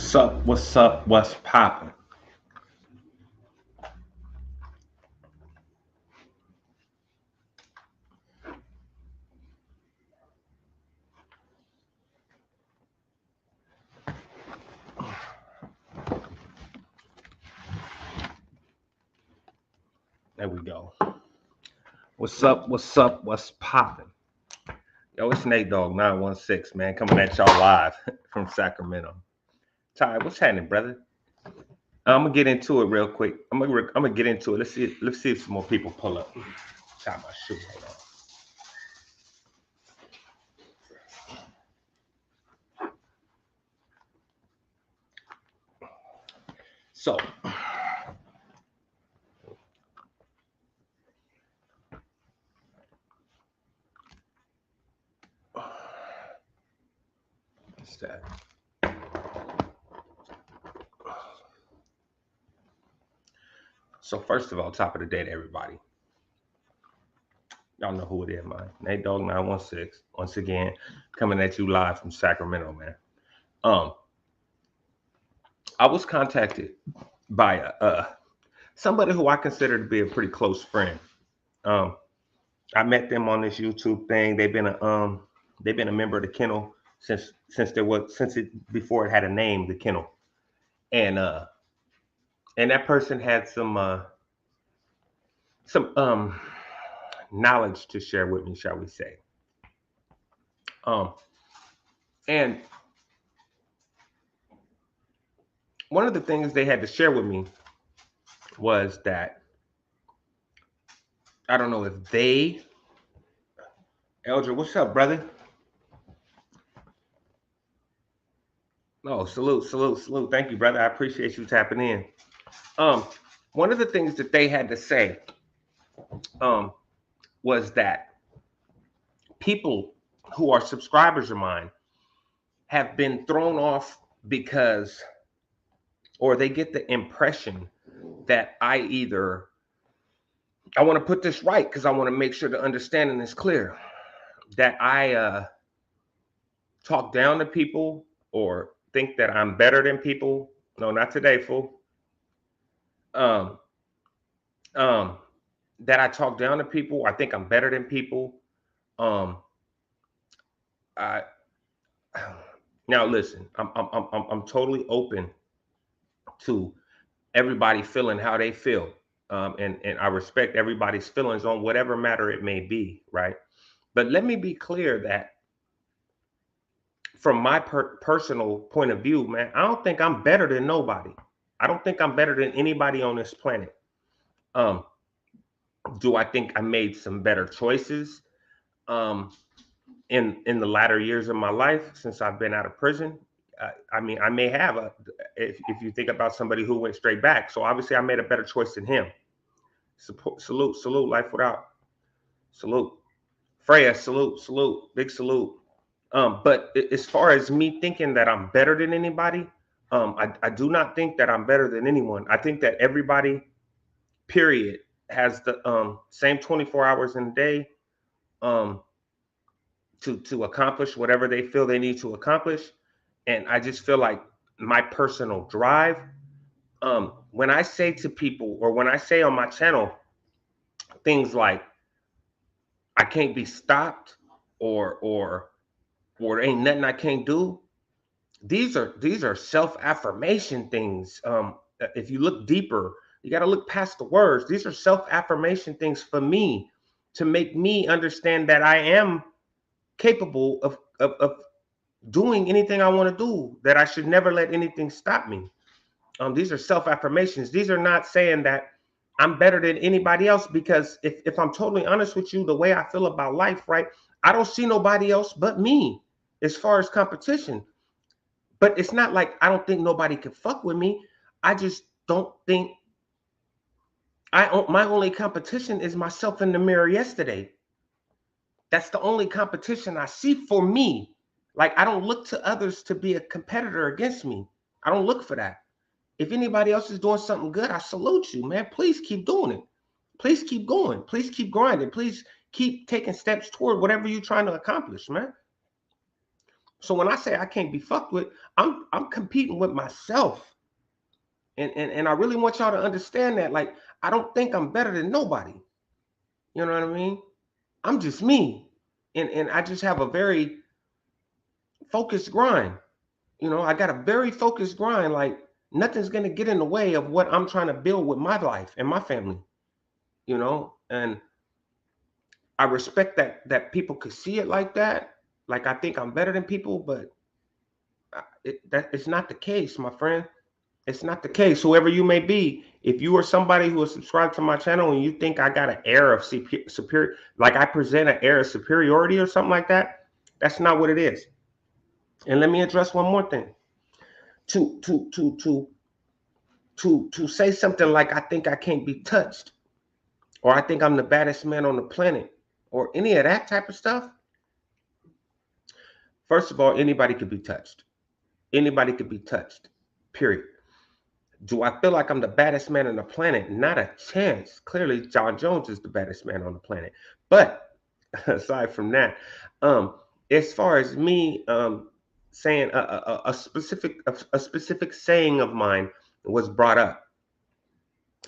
Sup, what's up, what's poppin'? There we go. What's up, what's poppin'? Yo, it's NateDoggSac916, man, coming at y'all live from Sacramento. Ty, what's happening, brother? I'm gonna get into it real quick. I'm gonna get into it. Let's see if some more people pull up. Tie my shoe. Hold on. So, what's that? So first of all, top of the day to everybody. Y'all know who it is, man. NateDoggSac916. Once again, coming at you live from Sacramento, man. I was contacted by somebody who I consider to be a pretty close friend. I met them on this YouTube thing. They've been a member of the kennel since before it had a name, the kennel, and that person had some knowledge to share with me, shall we say? And one of the things they had to share with me was that I don't know if they, Eldra, what's up, brother? Oh, salute. Thank you, brother. I appreciate you tapping in. One of the things that they had to say was that people who are subscribers of mine have been thrown off because, or they get the impression that I want to put this right because I want to make sure the understanding is clear, that I talk down to people or think that I'm better than people. No, not today, fool. That I talk down to people. I think I'm better than people. I now listen. I'm totally open to everybody feeling how they feel, and I respect everybody's feelings on whatever matter it may be, right? But let me be clear that from my personal point of view, man, I don't think I'm better than nobody. I don't think I'm better than anybody on this planet. Do I think I made some better choices in the latter years of my life since I've been out of prison? I mean, I may have if you think about somebody who went straight back. So obviously I made a better choice than him. Salute, life without. Salute. Freya, salute, big salute. But as far as me thinking that I'm better than anybody, I do not think that I'm better than anyone. I think that everybody, period, has the same 24 hours in a day to accomplish whatever they feel they need to accomplish. And I just feel like my personal drive, when I say to people, or when I say on my channel things like I can't be stopped, or there ain't nothing I can't do, these are self-affirmation things. If you look deeper, you got to look past the words. These are self-affirmation things for me to make me understand that I am capable of doing anything I want to do, that I should never let anything stop me. These are self-affirmations. These are not saying that I'm better than anybody else, because if I'm totally honest with you, the way I feel about life, right, I don't see nobody else but me as far as competition. But it's not like I don't think nobody can fuck with me. I just don't think my only competition is myself in the mirror yesterday. That's the only competition I see for me. Like, I don't look to others to be a competitor against me. I don't look for that. If anybody else is doing something good, I salute you, man. Please keep doing it. Please keep going. Please keep grinding. Please keep taking steps toward whatever you're trying to accomplish, man. So when I say I can't be fucked with, I'm competing with myself. And I really want y'all to understand that. Like, I don't think I'm better than nobody. You know what I mean? I'm just me. And I just have a very focused grind. You know, I got a very focused grind. Like, nothing's gonna get in the way of what I'm trying to build with my life and my family, you know. And I respect that people could see it like that. Like, I think I'm better than people, but it's not the case, my friend. It's not the case. Whoever you may be, if you are somebody who is subscribed to my channel and you think I got an air of superior, like I present an air of superiority or something like that, that's not what it is. And let me address one more thing. To say something like I think I can't be touched, or I think I'm the baddest man on the planet, or any of that type of stuff. First of all, anybody could be touched. Anybody could be touched. Period. Do I feel like I'm the baddest man on the planet? Not a chance. Clearly, John Jones is the baddest man on the planet. But aside from that, as far as me saying a specific saying of mine was brought up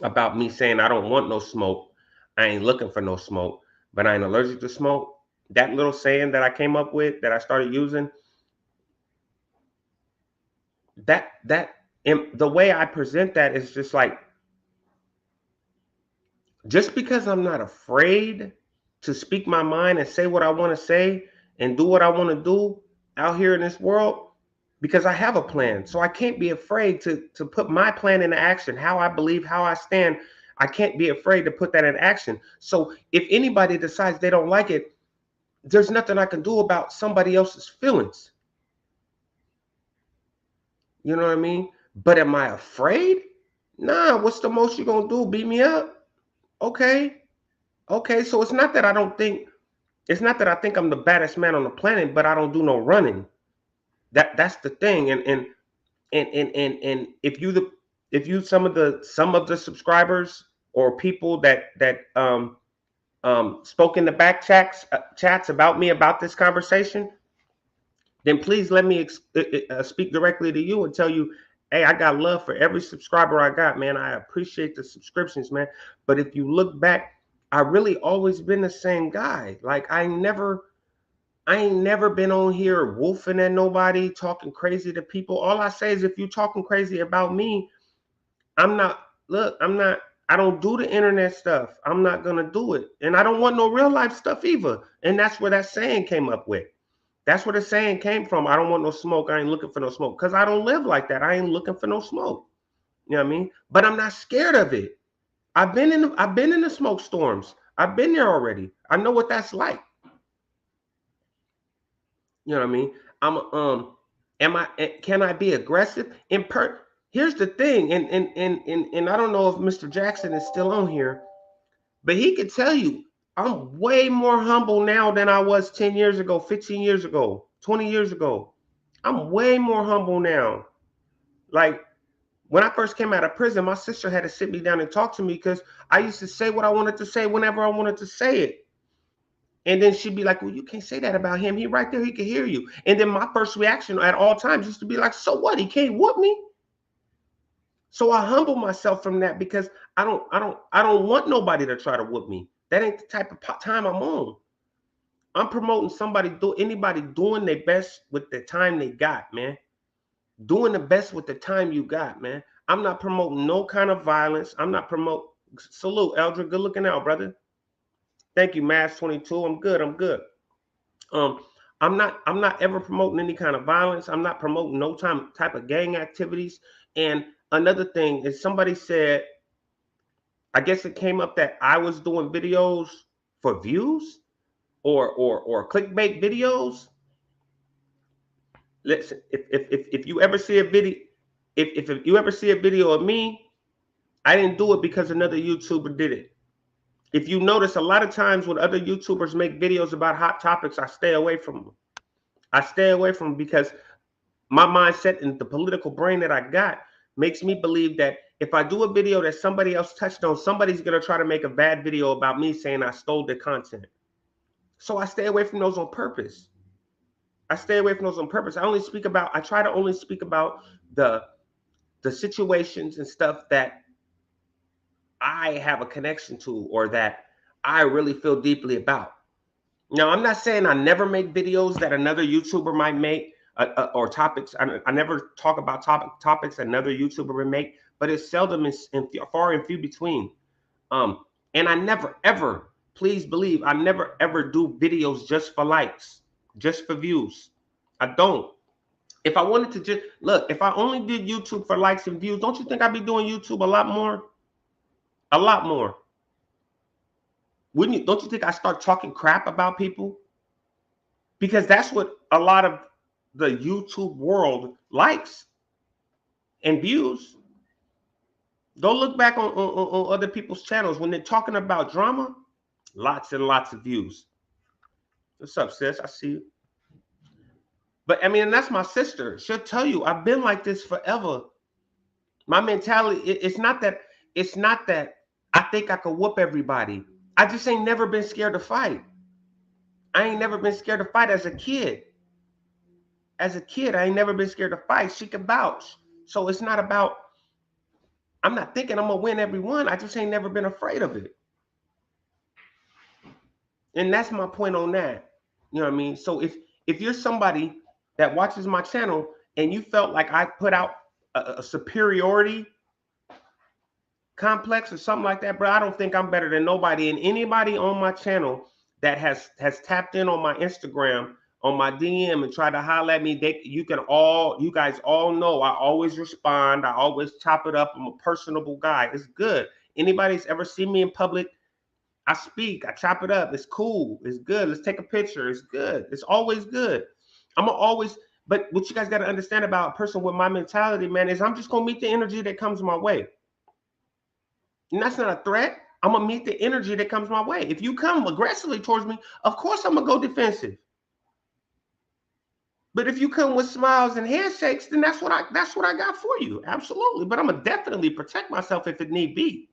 about me saying I don't want no smoke. I ain't looking for no smoke, but I ain't allergic to smoke. That little saying that I came up with, that I started using, the way I present that is just like, just because I'm not afraid to speak my mind and say what I want to say and do what I want to do out here in this world, because I have a plan. So I can't be afraid to put my plan into action, how I believe, how I stand. I can't be afraid to put that in action. So if anybody decides they don't like it, there's nothing I can do about somebody else's feelings. You know what I mean? But am I afraid? Nah, what's the most you're going to do? Beat me up? Okay. Okay. So it's not that I think I'm the baddest man on the planet, but I don't do no running. That's the thing. And if you some of the subscribers or people that spoke in the back chats about me about this conversation, then please let me speak directly to you and tell you, hey, I got love for every subscriber I got, man. I appreciate the subscriptions, man. But if you look back, I really always been the same guy. Like, I ain't never been on here wolfing at nobody, talking crazy to people. All I say is, if you talking crazy about me, I don't do the internet stuff. I'm not going to do it. And I don't want no real life stuff either. And that's where that saying came up with. That's where the saying came from. I don't want no smoke. I ain't looking for no smoke. Because I don't live like that. I ain't looking for no smoke. You know what I mean? But I'm not scared of it. I've been in the smoke storms. I've been there already. I know what that's like. You know what I mean? Can I be aggressive? Here's the thing, and I don't know if Mr. Jackson is still on here, but he could tell you I'm way more humble now than I was 10 years ago, 15 years ago, 20 years ago. I'm way more humble now. Like, when I first came out of prison, my sister had to sit me down and talk to me because I used to say what I wanted to say whenever I wanted to say it. And then she'd be like, well, you can't say that about him. He right there, he can hear you. And then my first reaction at all times used to be like, so what? He can't whoop me. So I humble myself from that, because I don't want nobody to try to whoop me. That ain't the type of time I'm on. I'm promoting anybody doing their best with the time they got, man. Doing the best with the time you got, man. I'm not promoting no kind of violence. I'm not promoting. Salute, Eldred. Good looking out, brother. Thank you, Mass 22. I'm good. I'm not ever promoting any kind of violence. I'm not promoting no type of gang activities. And another thing is, somebody said, I guess it came up that I was doing videos for views or clickbait videos. Listen, if you ever see a video, if you ever see a video of me, I didn't do it because another YouTuber did it. If you notice, a lot of times when other YouTubers make videos about hot topics, I stay away from them. I stay away from them because my mindset and the political brain that I got makes me believe that if I do a video that somebody else touched on, somebody's going to try to make a bad video about me saying I stole the content. So I stay away from those on purpose. I stay away from those on purpose. I try to only speak about the situations and stuff that I have a connection to or that I really feel deeply about. Now, I'm not saying I never make videos that another YouTuber might make or topics. I never talk about topics another YouTuber would make, but it's seldom and far and few between. And I never ever, please believe, I never ever do videos just for likes, just for views. I don't. If I wanted to just look, if I only did YouTube for likes and views, don't you think I'd be doing YouTube a lot more? A lot more. Wouldn't you? Don't you think I start talking crap about people? Because that's what a lot of the YouTube world likes and views. Go look back on other people's channels when they're talking about drama, lots and lots of views. What's up, sis? I see you. But I mean, and that's my sister. She'll tell you I've been like this forever. My mentality, it's not that I think I could whoop everybody. I just ain't never been scared to fight. I ain't never been scared to fight as a kid. As a kid, I ain't never been scared to fight. She can vouch. So it's not about, I'm not thinking I'm gonna win every one. I just ain't never been afraid of it. And that's my point on that. You know what I mean? So if you're somebody that watches my channel and you felt like I put out a superiority complex or something like that, bro, I don't think I'm better than nobody. And anybody on my channel that has tapped in on my Instagram, on my DM and tried to holler at me, you guys all know I always respond. I always chop it up. I'm a personable guy. It's good. Anybody's ever seen me in public, I speak, I chop it up. It's cool. It's good. Let's take a picture. It's good. It's always good. But what you guys got to understand about a person with my mentality, man, is I'm just going to meet the energy that comes my way. And that's not a threat. I'm going to meet the energy that comes my way. If you come aggressively towards me, of course I'm going to go defensive. But if you come with smiles and handshakes, then that's what I got for you. Absolutely. But I'm going to definitely protect myself if it need be.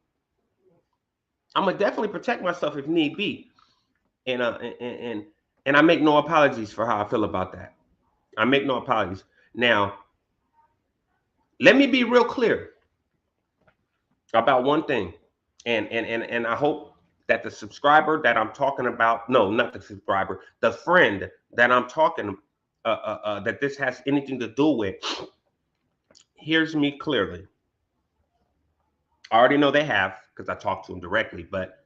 I'm going to definitely protect myself if need be. And I make no apologies for how I feel about that. I make no apologies. Now, let me be real clear about one thing. And I hope that the subscriber that I'm talking about, no, not the subscriber, the friend that I'm talking that this has anything to do with, hears me clearly. I already know they have because I talked to them directly, but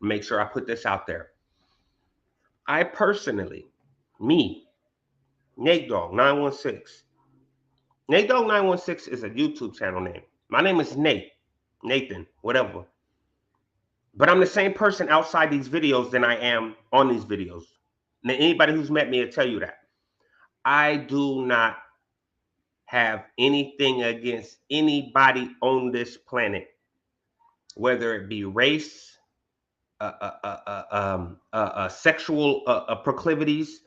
make sure I put this out there. I personally, me, NateDogg916. NateDoggSac916 is a YouTube channel name. My name is Nathan, whatever. But I'm the same person outside these videos than I am on these videos. Now, anybody who's met me will tell you that. I do not have anything against anybody on this planet, whether it be race, sexual proclivities,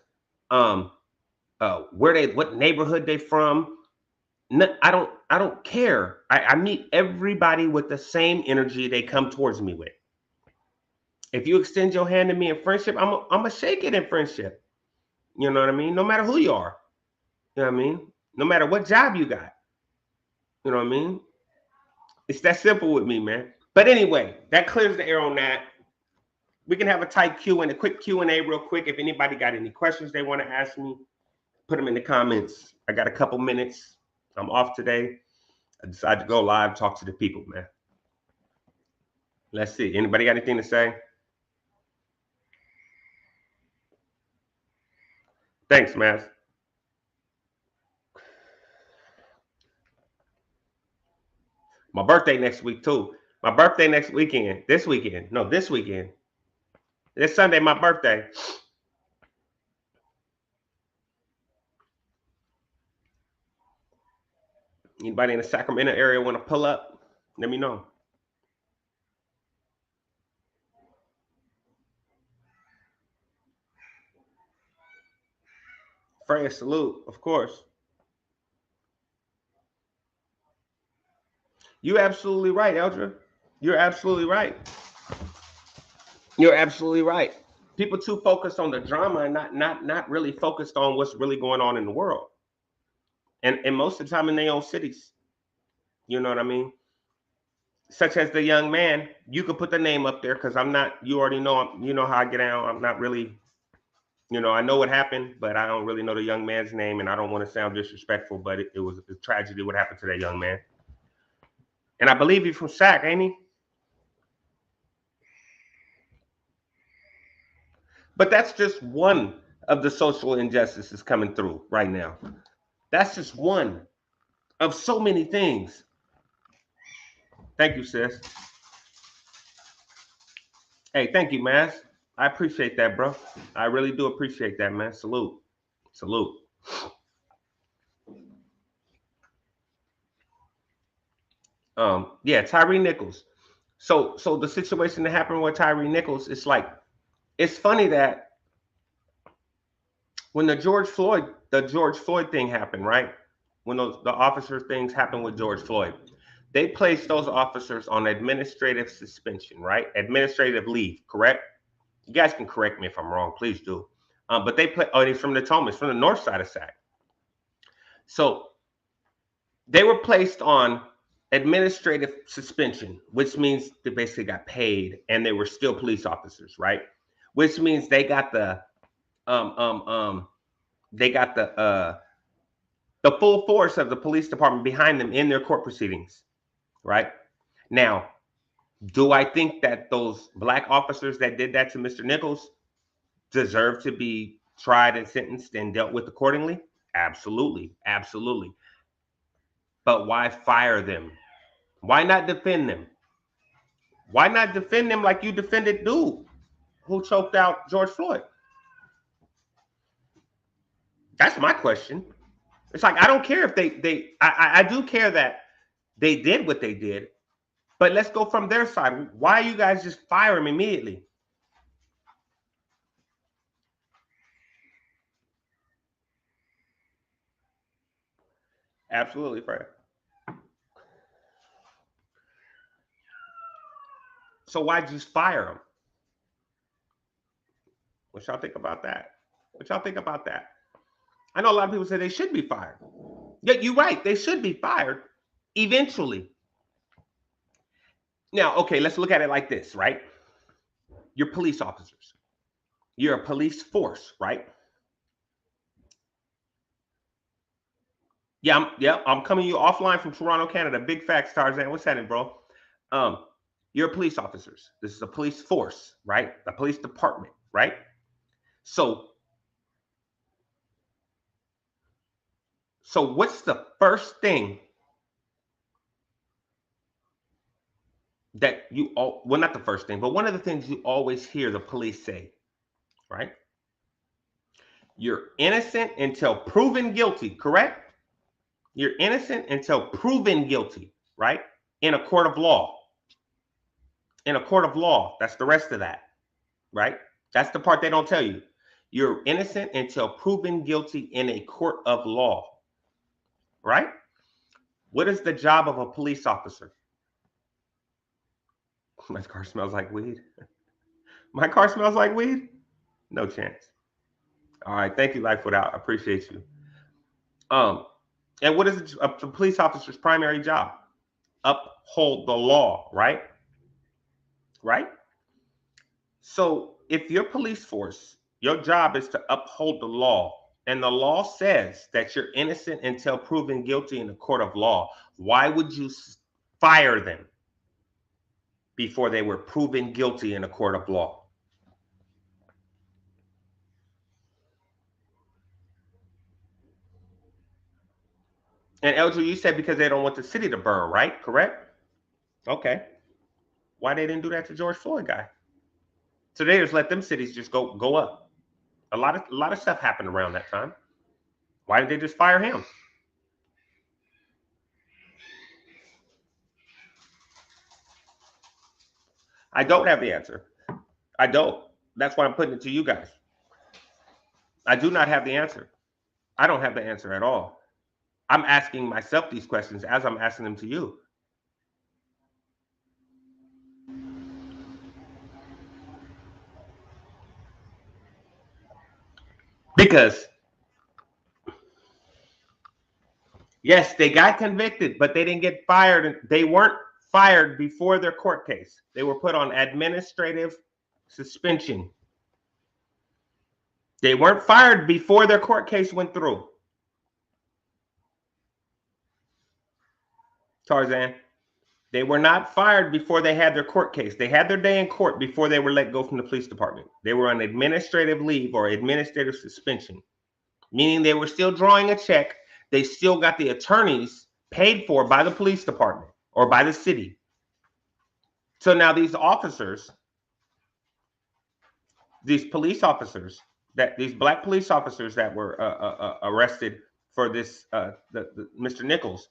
what neighborhood they from. No, I don't care. I meet everybody with the same energy they come towards me with. If you extend your hand to me in friendship, I'm gonna shake it in friendship. You know what I mean? No matter who you are. You know what I mean? No matter what job you got. You know what I mean? It's that simple with me, man. But anyway, that clears the air on that. We can have a tight a quick Q&A real quick. If anybody got any questions they want to ask me, put them in the comments. I got a couple minutes. I'm off today. I decided to go live, talk to the people, man. Let's see. Anybody got anything to say? Thanks, Matt. My birthday next week, too. My birthday next weekend. This weekend. No, this weekend. This Sunday, my birthday. Anybody in the Sacramento area want to pull up? Let me know. Freya, salute, of course. You're absolutely right, Eldra. You're absolutely right. You're absolutely right. People too focused on the drama and not really focused on what's really going on in the world. And most of the time in their own cities. You know what I mean? Such as the young man, you could put the name up there because I'm not, you already know, you know how I get out. I'm not really, I know what happened, but I don't really know the young man's name, and I don't want to sound disrespectful, but it was a tragedy what happened to that young man. And I believe he's from Sac, ain't he? But that's just one of the social injustices coming through right now. That's just one of so many things. Thank you, sis. Hey, thank you, man. I appreciate that, bro. I really do appreciate that, man. Salute. Salute. Yeah, Tyree Nichols. So the situation that happened with Tyree Nichols, it's like, it's funny that when the George Floyd thing happened, right? When the officer things happened with George Floyd, they placed those officers on administrative suspension, right? Administrative leave, correct? You guys can correct me if I'm wrong, please do. But they play. Oh, he's from Natoma, it's from the north side of Sac. So they were placed on administrative suspension, which means they basically got paid, and they were still police officers, right? Which means they got the they got the full force of the police department behind them in their court proceedings, right? Now, do I think that those black officers that did that to Mr. Nichols deserve to be tried and sentenced and dealt with accordingly? Absolutely, absolutely. But why fire them? Why not defend them? Why not defend them like you defended dude who choked out George Floyd? That's my question. It's like, I don't care if I do care that they did what they did, but let's go from their side. Why you guys just fire him immediately? Absolutely, Fred. So why just fire him? What y'all think about that? What y'all think about that? I know a lot of people say they should be fired. Yeah, you're right. They should be fired eventually. Now, okay, let's look at it like this, right? You're police officers. You're a police force, right? Yeah, I'm coming to you offline from Toronto, Canada. Big facts, Tarzan. What's happening, bro? Um, you're police officers. This is a police force, right? A police department, right? So what's the first thing that you all, well, not the first thing, but one of the things you always hear the police say, right? You're innocent until proven guilty, correct? You're innocent until proven guilty, right? In a court of law. In a court of law. That's the rest of that, right? That's the part they don't tell you. You're innocent until proven guilty in a court of law, right? What is the job of a police officer? My car smells like weed. My car smells like weed? No chance. All right. Thank you, Life Without. I appreciate you. And what is a police officer's primary job? Uphold the law, right? Right? So if your police force, your job is to uphold the law, and the law says that you're innocent until proven guilty in the court of law, why would you fire them before they were proven guilty in a court of law? And Eldridge, you said because they don't want the city to burn, right? Correct? Okay. Why they didn't do that to George Floyd guy? So they just let them cities just go up. A lot of stuff happened around that time. Why did they just fire him? I don't have the answer. I don't. That's why I'm putting it to you guys. I do not have the answer. I don't have the answer at all. I'm asking myself these questions as I'm asking them to you. Because yes, they got convicted, but they didn't get fired. They weren't fired before their court case. They were put on administrative suspension. They weren't fired before their court case went through. Tarzan, they were not fired before they had their court case. They had their day in court before they were let go from the police department. They were on administrative leave or administrative suspension, meaning they were still drawing a check. They still got the attorneys paid for by the police department or by the city. So now these officers, these police officers, these black police officers that were arrested for this, Mr. Nichols,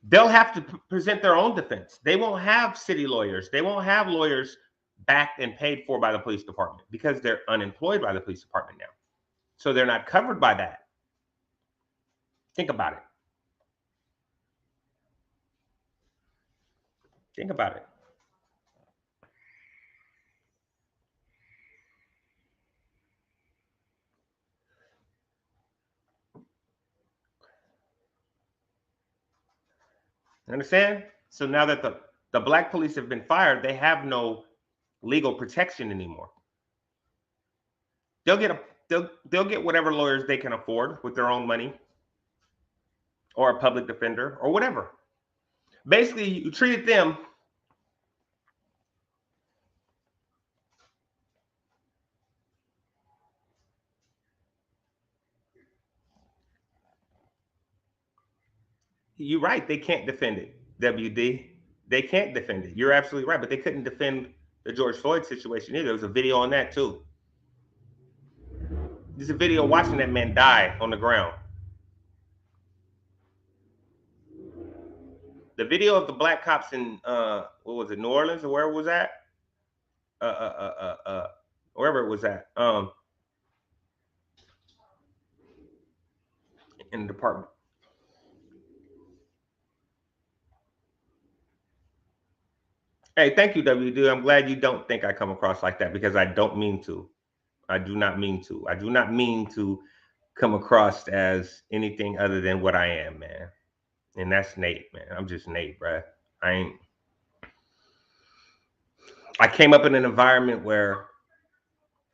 they'll have to present their own defense. They won't have city lawyers. They won't have lawyers backed and paid for by the police department because they're unemployed by the police department now. So they're not covered by that. Think about it. Think about it. Understand? So now that the black police have been fired, they have no legal protection anymore. They'll get whatever lawyers they can afford with their own money, or a public defender, or whatever. Basically, you treated them. You're right. They can't defend it. WD. They can't defend it. You're absolutely right. But they couldn't defend the George Floyd situation either. There was a video on that too. There's a video watching that man die on the ground. The video of the black cops in what was it, New Orleans, or where it was at? Wherever it was at. In the department. Hey, thank you, WD. I'm glad you don't think I come across like that, because I don't mean to. I do not mean to. I do not mean to come across as anything other than what I am, man. And that's Nate, man. I'm just Nate, bro. I came up in an environment where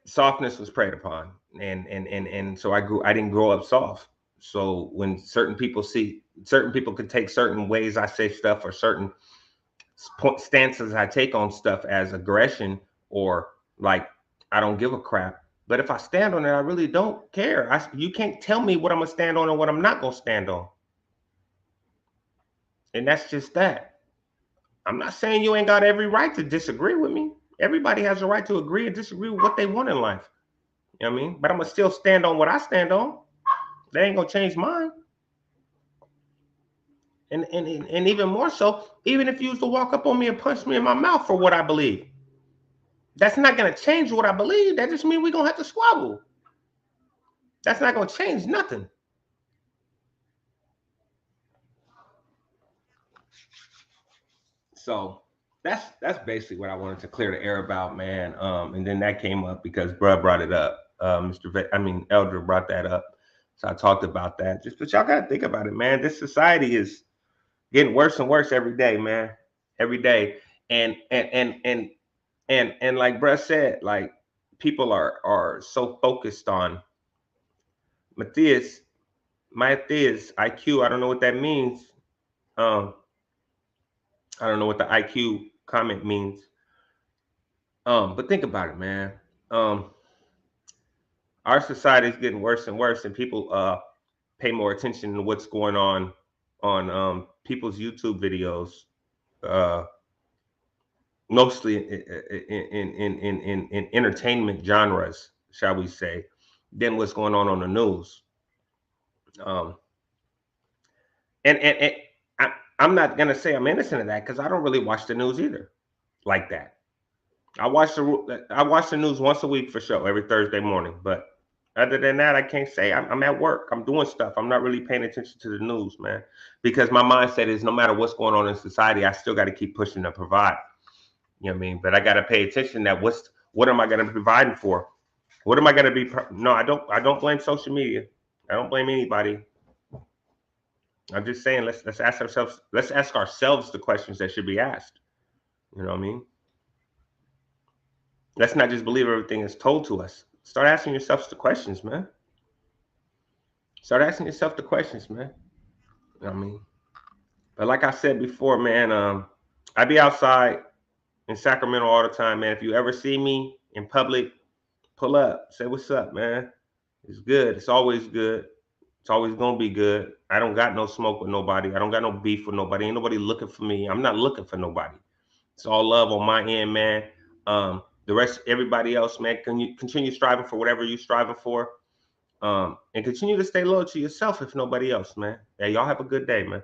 softness was preyed upon, and so I didn't grow up soft. So when certain people could take certain ways I say stuff, or certain stances I take on stuff as aggression, or like I don't give a crap. But if I stand on it, I really don't care. You can't tell me what I'm gonna stand on and what I'm not gonna stand on. And that's just that. I'm not saying you ain't got every right to disagree with me. Everybody has a right to agree and disagree with what they want in life. You know what I mean? But I'm gonna still stand on what I stand on. That ain't gonna change mine. And even more so, even if you used to walk up on me and punch me in my mouth for what I believe, that's not gonna change what I believe. That just means we're gonna have to squabble. That's not gonna change nothing. So that's basically what I wanted to clear the air about, man. And then that came up because bruh brought it up. Elder brought that up. So I talked about that. But y'all gotta think about it, man. This society is getting worse and worse every day, man. Every day. And like bruh said, like people are so focused on Matthias IQ. I don't know what that means. I don't know what the IQ comment means. But think about it, man. Our society is getting worse and worse, and people pay more attention to what's going on people's YouTube videos, mostly in entertainment genres, shall we say, than what's going on the news. I'm not gonna say I'm innocent of that, because I don't really watch the news either, like that. I watch the news once a week for sure, every Thursday morning. But other than that, I can't say. I'm at work. I'm doing stuff. I'm not really paying attention to the news, man, because my mindset is no matter what's going on in society, I still got to keep pushing to provide. You know what I mean? But I got to pay attention that what am I going to be providing for? What am I gonna be? No, I don't blame social media. I don't blame anybody. I'm just saying, let's ask ourselves the questions that should be asked. You know what I mean? Let's not just believe everything that's told to us. Start asking yourselves the questions, man. Start asking yourself the questions, man. You know what I mean? But like I said before, man, I be outside in Sacramento all the time, man. If you ever see me in public, pull up, say what's up, man. It's good. It's always good. It's always gonna be good. I don't got no smoke with nobody. I don't got no beef with nobody. Ain't nobody looking for me. I'm not looking for nobody. It's all love on my end, man. The rest, everybody else, man, can you continue striving for whatever you're striving for, and continue to stay loyal to yourself, if nobody else, man. Yeah, y'all have a good day, man.